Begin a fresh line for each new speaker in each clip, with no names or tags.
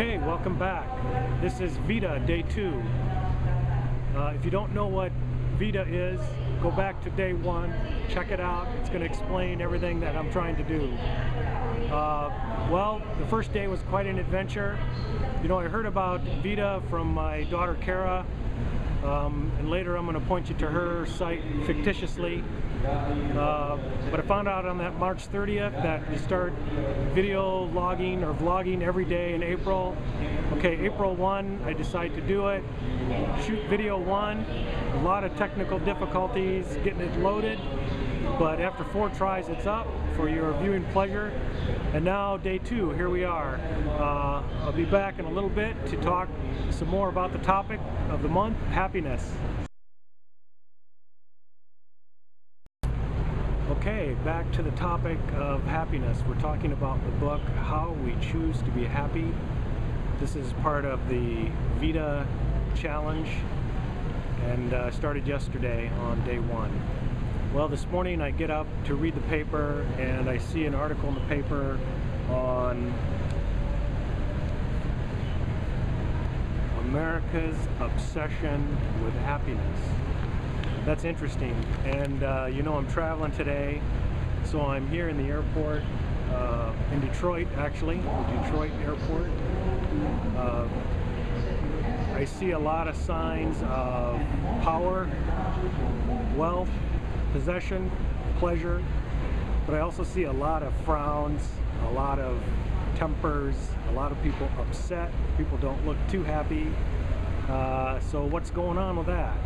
Okay, welcome back. This is VEDA Day 2. If you don't know what VEDA is, go back to Day 1, check it out. It's going to explain everything that I'm trying to do. Well, the first day was quite an adventure. You know, I heard about VEDA from my daughter Kara, and later I'm going to point you to her site fictitiously. But I found out on that March 30th that you start video logging or vlogging every day in April. Okay, April 1, I decide to do it. Shoot video 1. A lot of technical difficulties getting it loaded, but after 4 tries it's up for your viewing pleasure. And now Day 2, here we are. I'll be back in a little bit to talk some more about the topic of the month, happiness. Okay, back to the topic of happiness. We're talking about the book, How We Choose to Be Happy. This is part of the VEDA challenge, and started yesterday on Day 1. Well, this morning I get up to read the paper, and I see an article in the paper on America's obsession with happiness. That's interesting, and you know, I'm traveling today, so I'm here in the airport, in Detroit actually, the Detroit airport. I see a lot of signs of power, wealth, possession, pleasure, but I also see a lot of frowns, a lot of tempers, a lot of people upset. People don't look too happy. So what's going on with that?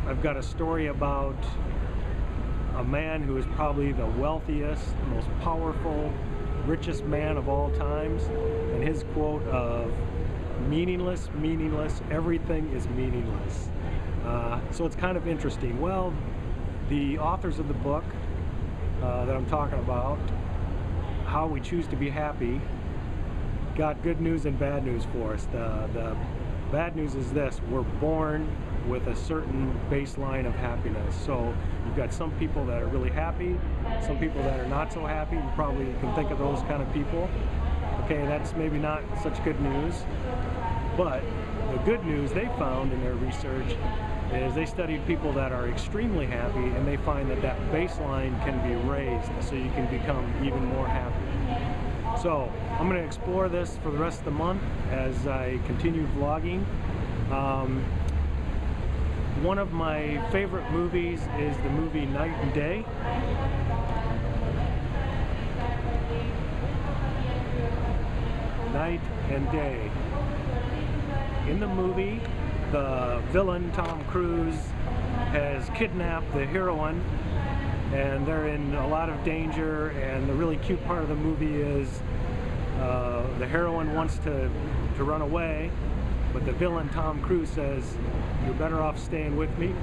I've got a story about a man who is probably the wealthiest, most powerful, richest man of all times, and his quote of meaningless, meaningless, everything is meaningless. So it's kind of interesting. Well, the authors of the book that I'm talking about, How We Choose to Be Happy, got good news and bad news for us. The bad news is this: we're born with a certain baseline of happiness. So you've got some people that are really happy, some people that are not so happy. You probably can think of those kind of people. Okay, that's maybe not such good news, but the good news they found in their research is they studied people that are extremely happy, and they find that that baseline can be raised so you can become even more happy. So I'm going to explore this for the rest of the month as I continue vlogging. One of my favorite movies is the movie Night and Day. Night and Day. In the movie, the villain, Tom Cruise, has kidnapped the heroine, and they're in a lot of danger, and the really cute part of the movie is the heroine wants to run away, but the villain, Tom Cruise, says, "You're better off staying with me.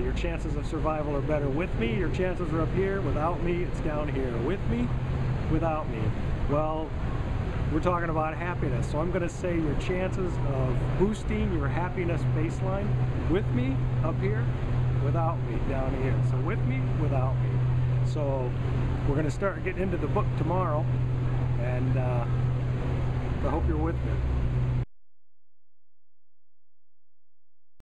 Your chances of survival are better with me. Your chances are up here. Without me, it's down here. With me, without me." Well, we're talking about happiness, so I'm going to say your chances of boosting your happiness baseline: with me, up here; without me, down here. So with me, without me. So we're going to start getting into the book tomorrow, and I hope you're with me.